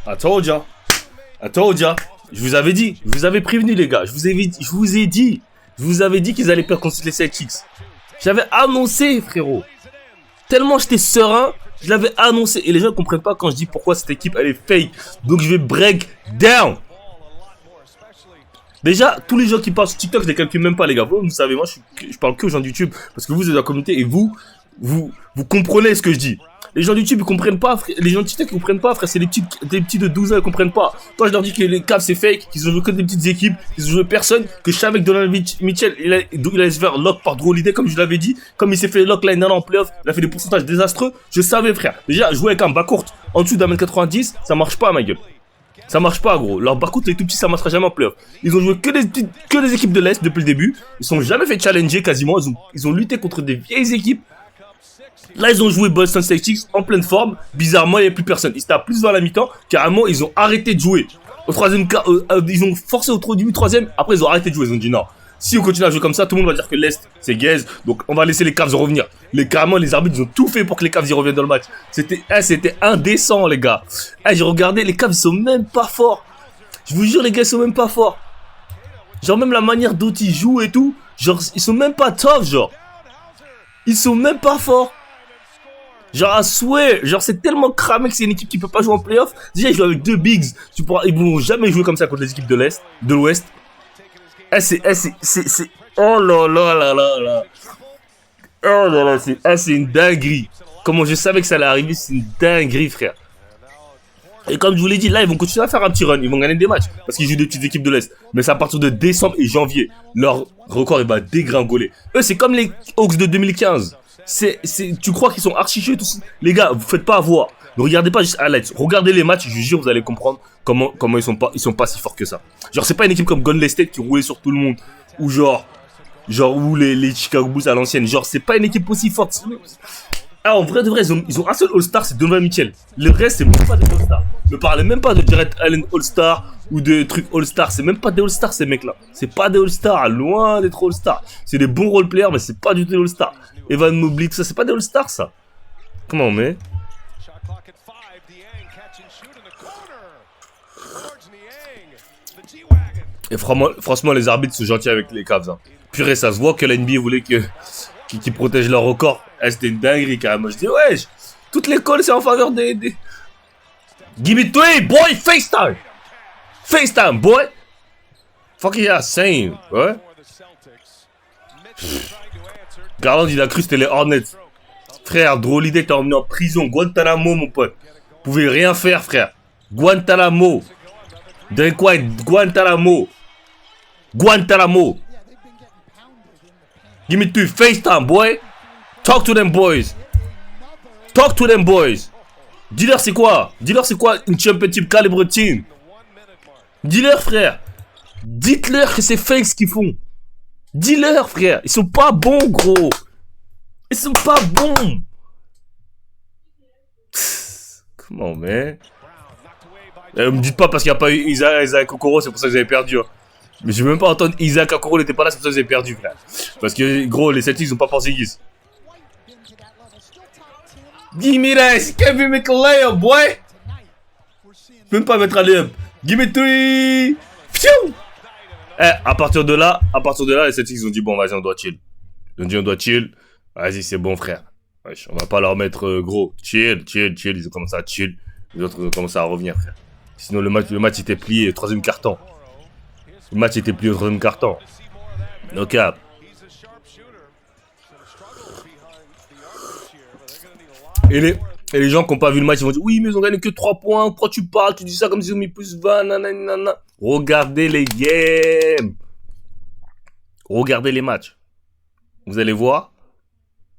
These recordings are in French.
I told ya. I told ya. Je vous avais dit. Je vous avais prévenu, les gars. Je vous ai dit. Je vous avais dit qu'ils allaient perdre contre les Celtics. J'avais annoncé, frérot. Tellement j'étais serein, je l'avais annoncé. Et les gens ne comprennent pas quand je dis pourquoi cette équipe, elle est fake. Donc je vais break down. Déjà, tous les gens qui parlent sur TikTok, je les calcule même pas, les gars. Vous savez, moi, je parle que aux gens de YouTube. Parce que vous êtes dans la communauté et vous comprenez ce que je dis. Les gens de YouTube, ils comprennent pas, frère. Les gens de TikTok, ils comprennent pas, frère. C'est des petits de 12 ans, ils comprennent pas. Toi, je leur dis que les Cavs, c'est fake, qu'ils ont joué que des petites équipes, qu'ils ont joué personne, que je savais que Donovan Mitchell, il allait se faire lock par Drew Holiday, comme je l'avais dit. Comme il s'est fait lock l'année dernière en playoff, il a fait des pourcentages désastreux. Je savais, frère. Déjà, jouer avec un bas court en dessous d'1m90, ça marche pas, ma gueule. Ça marche pas, gros. Leur bas court, les tout petits, ça marchera jamais en playoff. Ils ont joué que des équipes de l'Est depuis le début. Ils sont jamais fait challenger quasiment. Ils ont lutté contre des vieilles équipes. Là, ils ont joué Boston Celtics en pleine forme. Bizarrement, il n'y avait plus personne. Ils étaient à plus dans la mi-temps. Carrément, ils ont arrêté de jouer. Au troisième cas, ils ont forcé au début troisième. Après, ils ont arrêté de jouer. Ils ont dit non. Si on continue à jouer comme ça, tout le monde va dire que l'Est, c'est gaze. Donc, on va laisser les Cavs revenir. Carrément, les arbitres, ils ont tout fait pour que les Cavs y reviennent dans le match. C'était indécent, les gars. J'ai regardé, les Cavs, ils sont même pas forts. Je vous jure, les gars, ils sont même pas forts. Genre, même la manière dont ils jouent et tout. Genre, ils sont même pas tough, genre. Ils sont même pas forts. Genre, à souhait, genre, c'est tellement cramé que c'est une équipe qui peut pas jouer en playoff. Déjà, ils jouent avec deux bigs. Ils vont jamais jouer comme ça contre les équipes de l'Ouest. Oh là là là là là. Oh là là, c'est une dinguerie. Comment je savais que ça allait arriver, c'est une dinguerie, frère. Et comme je vous l'ai dit, là, ils vont continuer à faire un petit run. Ils vont gagner des matchs parce qu'ils jouent des petites équipes de l'Est. Mais c'est à partir de décembre et janvier. Leur record, il va dégringoler. Eux, c'est comme les Hawks de 2015. Tu crois qu'ils sont archi chauds tous. Les gars, vous faites pas avoir. Ne regardez pas juste highlights. Regardez les matchs, je vous jure, vous allez comprendre comment ils sont pas si forts que ça. Genre, c'est pas une équipe comme Golden State qui roulait sur tout le monde. Ou ou les Chicago Bulls à l'ancienne. Genre, c'est pas une équipe aussi forte. Ah, en vrai de vrai, ils ont un seul All-Star, c'est Donovan Mitchell. Le reste, c'est même pas des All-Stars. Ne parlez même pas de Jarrett Allen All-Star ou de trucs All-Star. C'est même pas des All-Stars, ces mecs-là. C'est pas des All-Stars, loin d'être All-Stars. C'est des bons role-players, mais c'est pas du tout des All-Stars. Evan Mobley, ça, c'est pas des All-Stars, ça. Comment on met? Et franchement, les arbitres sont gentils avec les Cavs. Hein. Purée, ça se voit que la NBA voulait qu'ils protègent leur record. C'était une dinguerie, carrément. Je dis, wesh, toutes les calls, c'est en faveur des... Give me three, boy, FaceTime! FaceTime, boy! Fuck yeah, same, ouais? Garland, il a cru que c'était les Hornets. Frère, Drew Holiday t'a emmené en prison. Guantanamo, mon pote. Vous pouvez rien faire, frère. Guantanamo. Drake White, Guantanamo. Guantanamo. Give me two FaceTime, boy. Talk to them boys. Talk to them boys. Dis-leur c'est quoi? Dis-leur c'est quoi une championship calibre team? Dis-leur, frère. Dites-leur que c'est fake ce qu'ils font. Dis-leur, frère. Ils sont pas bons, gros. Ils sont pas bons. Comment, man? Me dites pas parce qu'il n'y a pas eu Isaac Okoro, c'est pour ça que vous avez perdu. Hein. Mais je vais même pas entendre Isaac Okoro n'était pas là, c'est pour ça que vous avez perdu, frère. Parce que, gros, les Celtics ils ont pas pensé Giz. Give me that, can't even make a layup, boy. Même pas mettre un layup. Give me three. Pfiou. À partir de là, les Celtics ils ont dit bon, vas-y, on doit chill. Ils ont dit on doit chill. Vas-y, c'est bon, frère. Wesh, on va pas leur mettre gros. Chill. Ils ont commencé à chill. Les autres ont commencé à revenir, frère. Sinon, le match était plié au troisième carton. Le match était plié au troisième carton. No cap. Et les gens qui n'ont pas vu le match, ils vont dire oui, mais ils ont gagné que 3 points. Pourquoi tu parles? Tu dis ça comme s'ils ont mis plus 20. Nanana. Regardez les games. Regardez les matchs. Vous allez voir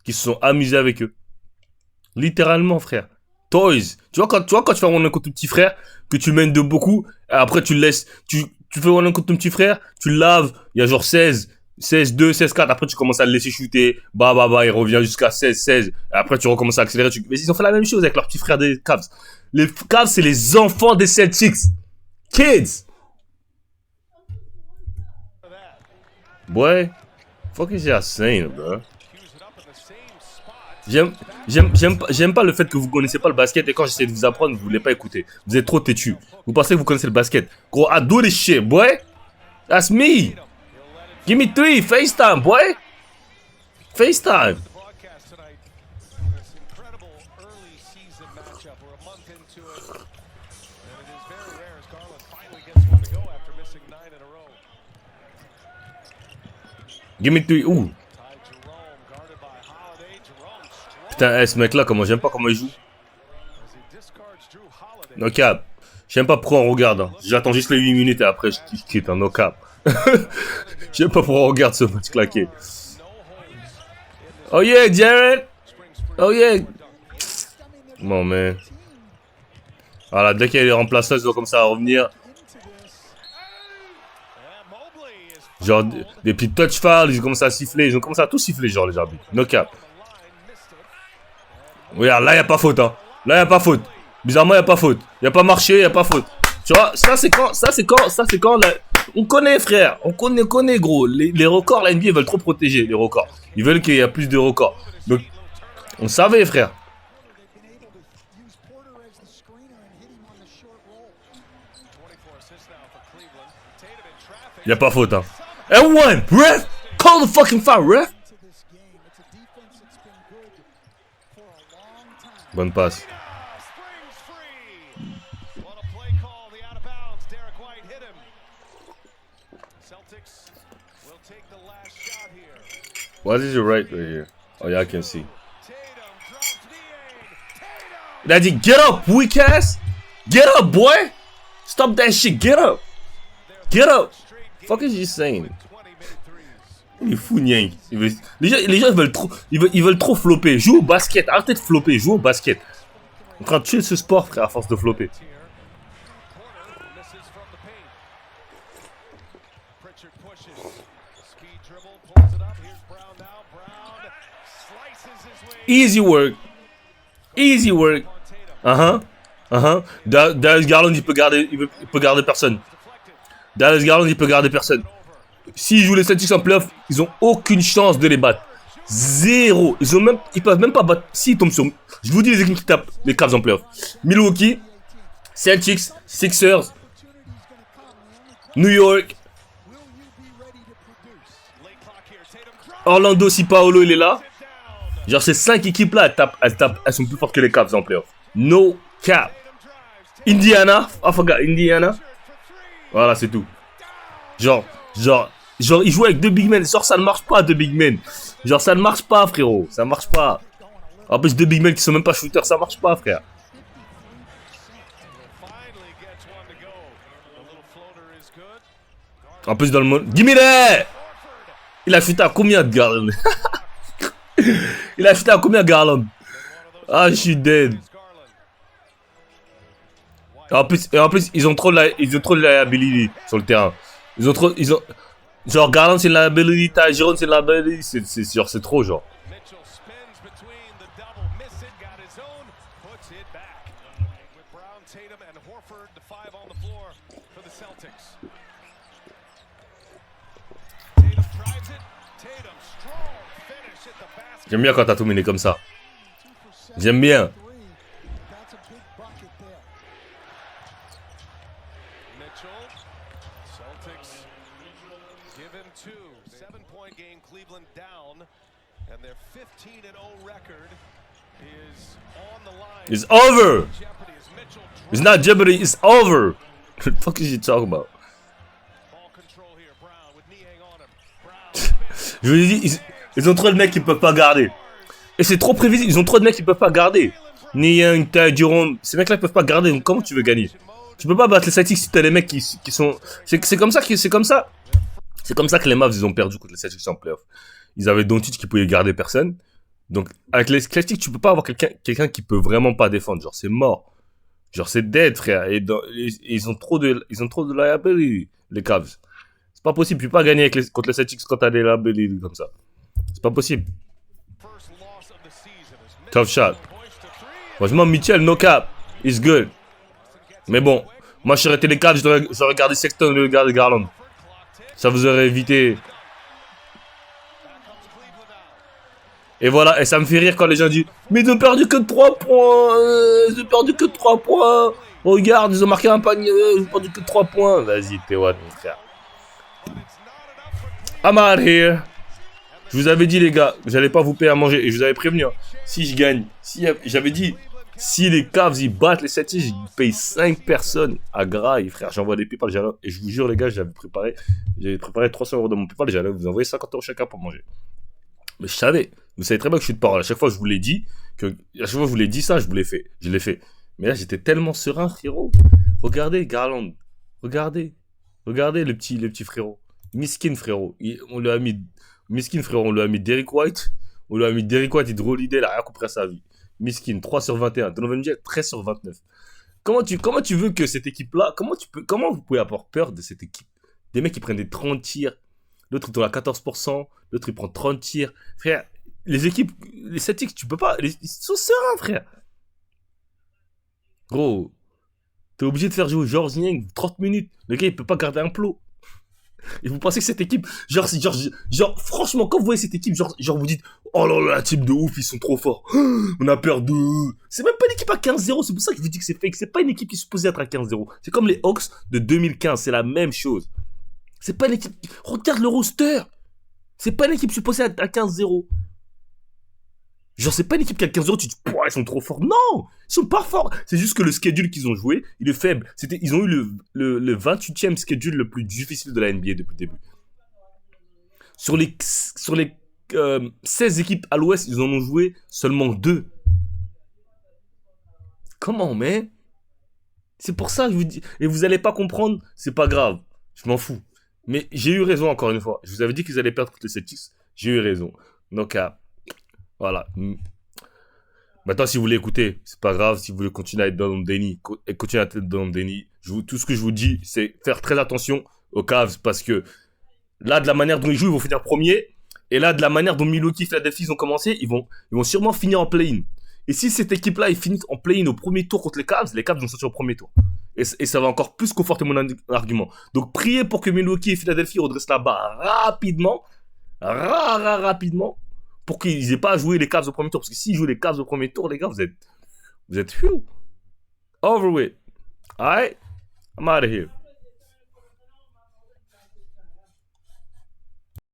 qu'ils se sont amusés avec eux. Littéralement, frère. Toys. Tu vois, quand tu fais un contre ton petit frère, que tu mènes de beaucoup, après tu le laisses, tu fais un contre ton petit frère, tu le laves, il y a genre 16-2, 16-4, après tu commences à le laisser shooter, il revient jusqu'à 16-16, après tu recommences à accélérer. Mais ils ont fait la même chose avec leur petit frère des Cavs. Les Cavs, c'est les enfants des Celtics. Kids. Boy, fuck is y'all saying, bro? J'aime pas le fait que vous connaissez pas le basket et quand j'essaie de vous apprendre, vous voulez pas écouter. Vous êtes trop têtu. Vous pensez que vous connaissez le basket. Gros, I do this shit, boy. That's me. Give me 3, FaceTime, boy. FaceTime. Give me 3. Ouh. Putain, ce mec-là, j'aime pas comment il joue. No cap. J'aime pas pourquoi on regarde. Hein. J'attends juste les 8 minutes et après je quitte. Hein. No cap. J'aime pas pourquoi on regarde ce match claqué. Oh yeah, Jared. Oh yeah. Bon, mais. Voilà, dès qu'il y a les remplaçants, ils doivent comme ça à revenir. Genre, des petits touch fouls, ils ont commencé à siffler. Ils ont commencé à tout siffler, genre, les arbitres. No cap. Regarde, là, il n'y a pas faute. Hein. Là, il n'y a pas faute. Bizarrement, il n'y a pas faute. Il n'y a pas marché, il n'y a pas faute. Tu vois, ça, c'est quand. On connaît, frère. On connaît, gros. Les records, la NBA, ils veulent trop protéger les records. Ils veulent qu'il y ait plus de records. Donc, on savait, frère. Il n'y a pas faute, hein. And one, ref! Call the fucking foul, ref! Bonne passe. What is your right here? Oh yeah, I can see. Daddy, get up, weak ass! Get up, boy! Stop that shit, get up! Get up! Fuck is you saying? Il est fou, Niang. Les gens ils veulent trop flopper. Joue au basket, arrêtez de flopper, joue au basket. On est en train de tuer ce sport, frère, à force de flopper. Easy work. Easy work. Darius Garland, il peut garder personne. Darius Garland, il peut garder personne. S'ils jouent les Celtics en playoff, ils ont aucune chance de les battre. Zéro. Ils peuvent même pas battre. S'ils tombent sur. Je vous dis les équipes qui tapent les Cavs en playoff. Milwaukee, Celtics, Sixers, New York, Orlando, si Paolo il est là. Genre ces 5 équipes là, elles sont plus fortes que les Cavs en playoff. No cap. Indiana, I forgot Indiana. Voilà, c'est tout. Genre, ils jouent avec 2 big men. Genre, ça ne marche pas, 2 big men. Genre, ça ne marche pas, frérot. Ça marche pas. En plus, 2 big men qui sont même pas shooters, ça marche pas, frère. En plus, dans le monde. Gimme that! Il a chuté à combien de Garland? Il a chuté à combien de Garland? Ah, je suis dead. Et en plus, ils ont trop de liability sur le terrain. Genre, Garland, c'est une liability, Tyron, c'est une liability. C'est trop, genre. J'aime bien quand Tatum est comme ça. J'aime bien. It's over. It's not Jeopardy, it's over. What the fuck is he talking about? Je vous ai dit, ils ont trop de mecs qui peuvent pas garder. Et c'est trop prévisible, ils ont trop de mecs qui peuvent pas garder. Niang, Durant, ces mecs-là peuvent pas garder, donc comment tu veux gagner? Tu peux pas battre les Celtics si t'as des mecs qui sont... C'est comme ça que les Mavs ils ont perdu contre les Celtics en playoff. Ils avaient Doncic qui pouvait garder personne. Donc avec les Celtics tu peux pas avoir quelqu'un qui peut vraiment pas défendre. Genre c'est mort. Genre c'est dead, frère. Et ils ont trop de liability, les Cavs. C'est pas possible, tu peux pas gagner contre les Celtics quand t'as des liability comme ça. C'est pas possible. Tough shot. Franchement, Mitchell, no cap. It's good. Mais bon, moi, je serais été les Cavs, j'aurais gardé Sexton et le gars de Garland. Ça vous aurait évité. Et voilà, et ça me fait rire quand les gens disent mais ils ont perdu que 3 points, ils ont perdu que 3 points. Regarde, ils ont marqué un panier, ils ont perdu que 3 points. Vas-y, t'es what, mon frère. I'm out here. Je vous avais dit, les gars, j'allais pas vous payer à manger. Et je vous avais prévenu, hein, si je gagne, j'avais dit, si les Cavs ils battent les Celtics, je paye 5 personnes à Graille, frère. J'envoie des PayPal. Et je vous jure, les gars, j'avais préparé 300 euros de mon PayPal. J'allais vous envoyer 50 euros chacun pour manger. Mais je savais. Vous savez très bien que je suis de parole. À chaque fois, je vous l'ai dit. À chaque fois, je vous l'ai dit ça, je vous l'ai fait. Je l'ai fait. Mais là, j'étais tellement serein, frérot. Regardez, Garland. Regardez. Regardez le petit frérot. Miskin, frérot. On lui a mis. Miskin, frérot. On lui a mis Derrick White. On lui a mis Derrick White et Drew Holiday. Il a rien compris à sa vie. Miskin, 3 sur 21. Donovan Mitchell, 13 sur 29. Comment tu veux que cette équipe-là. Comment vous pouvez avoir peur de cette équipe? Des mecs qui prennent des 30 tirs. L'autre, il tourne à 14%. L'autre, il prend 30 tirs. Frère, les équipes, les Celtics, tu peux pas. Ils sont sereins, frère. Gros, t'es obligé de faire jouer Georges Niang 30 minutes. Le gars, il peut pas garder un plot. Et vous pensez que cette équipe, franchement, quand vous voyez cette équipe, vous dites, oh là là, la team de ouf, ils sont trop forts. On a peur de. C'est même pas une équipe à 15-0, c'est pour ça que je vous dis que c'est fake. C'est pas une équipe qui est supposée être à 15-0. C'est comme les Hawks de 2015, c'est la même chose. C'est pas une équipe. Regarde le roster. C'est pas une équipe supposée à 15-0. Genre, c'est pas une équipe qui a 15-0, tu te dis, ils sont trop forts. Non, ils sont pas forts. C'est juste que le schedule qu'ils ont joué, il est faible. Ils ont eu le 28e schedule le plus difficile de la NBA depuis le début. Sur les 16 équipes à l'ouest, ils en ont joué seulement 2. Comment, mais c'est pour ça que je vous dis. Et vous allez pas comprendre, c'est pas grave. Je m'en fous. Mais j'ai eu raison encore une fois. Je vous avais dit qu'ils allaient perdre contre les Celtics. J'ai eu raison. Donc, voilà. Maintenant, si vous voulez écouter, c'est pas grave. Si vous voulez continuer à être dans le déni, continuez à être dans le déni. Tout ce que je vous dis, c'est faire très attention aux Cavs parce que là, de la manière dont ils jouent, ils vont finir premier. Et là, de la manière dont Milwaukee et Philadelphie ont commencé, ils vont sûrement finir en play-in. Et si cette équipe-là, ils finissent en play-in au premier tour contre les Cavs vont sortir au premier tour. Et ça va encore plus conforter mon argument. Donc, priez pour que Milwaukee et Philadelphie redressent la barre rapidement. Rapidement. Pour qu'ils aient pas à jouer les Cavs au premier tour. Parce que s'ils jouent les Cavs au premier tour, les gars, vous êtes over with. Alright? I'm out of here.